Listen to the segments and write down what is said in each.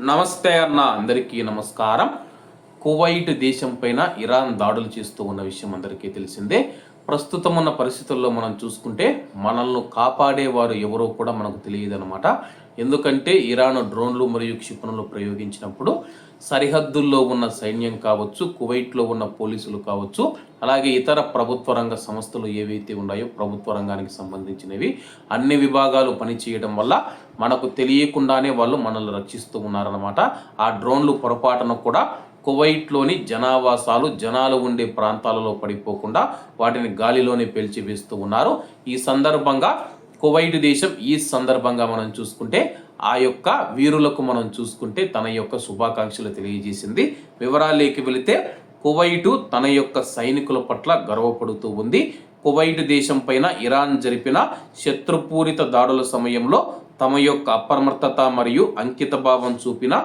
నమస్తే అన్న అందరికీ నమస్కారం. కువైట్ దేశం పైన ఇరాన్ దాడులు చేస్తూ ఉన్న విషయం అందరికీ తెలిసిందే. ప్రస్తుతం ఉన్న పరిస్థితుల్లో మనం చూసుకుంటే మనల్ని కాపాడేవారు ఎవరో కూడా మనకు తెలియదు అనమాట. ఎందుకంటే ఇరాన్ డ్రోన్లు మరియు క్షిపణులు ప్రయోగించినప్పుడు సరిహద్దుల్లో ఉన్న సైన్యం కావచ్చు, కువైట్లో ఉన్న పోలీసులు కావచ్చు, అలాగే ఇతర ప్రభుత్వ రంగ సంస్థలు ఏవైతే ఉన్నాయో ప్రభుత్వ రంగానికి సంబంధించినవి అన్ని విభాగాలు పనిచేయడం వల్ల మనకు తెలియకుండానే వాళ్ళు మనల్ని రక్షిస్తూ ఉన్నారనమాట. ఆ డ్రోన్లు పొరపాటున కూడా కువైట్లోని జనావాసాలు, జనాలు ఉండే ప్రాంతాలలో పడిపోకుండా వాటిని గాలిలోనే పేల్చి వేస్తూ ఉన్నారు. ఈ సందర్భంగా కువైట్ దేశం మనం చూసుకుంటే ఆ యొక్క వీరులకు మనం చూసుకుంటే తన యొక్క శుభాకాంక్షలు తెలియజేసింది. వివరాల్లోకి వెళితే కువైటు తన యొక్క సైనికుల పట్ల గర్వపడుతూ ఉంది. కువైట్ దేశం పైన ఇరాన్ జరిపిన శత్రుపూరిత దాడుల సమయంలో తమ యొక్క అప్రమత్తత మరియు అంకితభావం చూపిన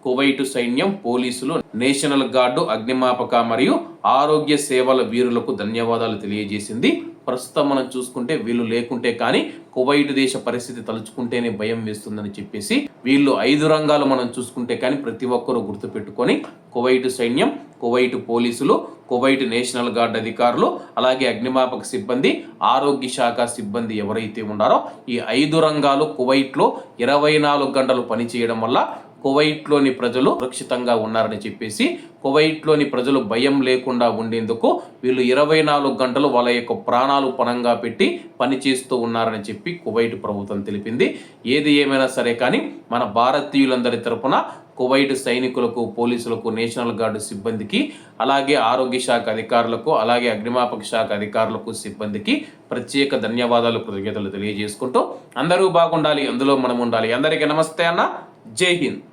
కువైటు సైన్యం, పోలీసులు, నేషనల్ గార్డు, అగ్నిమాపక మరియు ఆరోగ్య సేవల వీరులకు ధన్యవాదాలు తెలియజేసింది. ప్రస్తుతం మనం చూసుకుంటే వీళ్ళు లేకుంటే కానీ కువైట్ దేశ పరిస్థితి తలుచుకుంటేనే భయం వేస్తుందని చెప్పేసి వీళ్ళు 5 రంగాలు మనం చూసుకుంటే కానీ ప్రతి ఒక్కరూ గుర్తుపెట్టుకొని కువైట్ సైన్యం, కువైట్ పోలీసులు, కువైట్ నేషనల్ గార్డ్ అధికారులు, అలాగే అగ్నిమాపక సిబ్బంది, ఆరోగ్య శాఖ సిబ్బంది ఎవరైతే ఉన్నారో ఈ 5 రంగాలు కువైట్లో 24 గంటలు పనిచేయడం వల్ల కువైట్లోని ప్రజలు సురక్షితంగా ఉన్నారని చెప్పేసి కువైట్లోని ప్రజలు భయం లేకుండా ఉండేందుకు వీళ్ళు 24 గంటలు వాళ్ళ యొక్క ప్రాణాలు పణంగా పెట్టి పనిచేస్తూ ఉన్నారని చెప్పి కువైట్ ప్రభుత్వం తెలిపింది. ఏది ఏమైనా సరే కానీ మన భారతీయులందరి తరపున కువైట్ సైనికులకు, పోలీసులకు, నేషనల్ గార్డు సిబ్బందికి, అలాగే ఆరోగ్య శాఖ అధికారులకు, అలాగే అగ్నిమాపక శాఖ అధికారులకు, సిబ్బందికి ప్రత్యేక ధన్యవాదాలు, కృతజ్ఞతలు తెలియజేసుకుంటూ అందరూ బాగుండాలి, అందులో మనం ఉండాలి. అందరికీ నమస్తే అన్న. జై హింద్.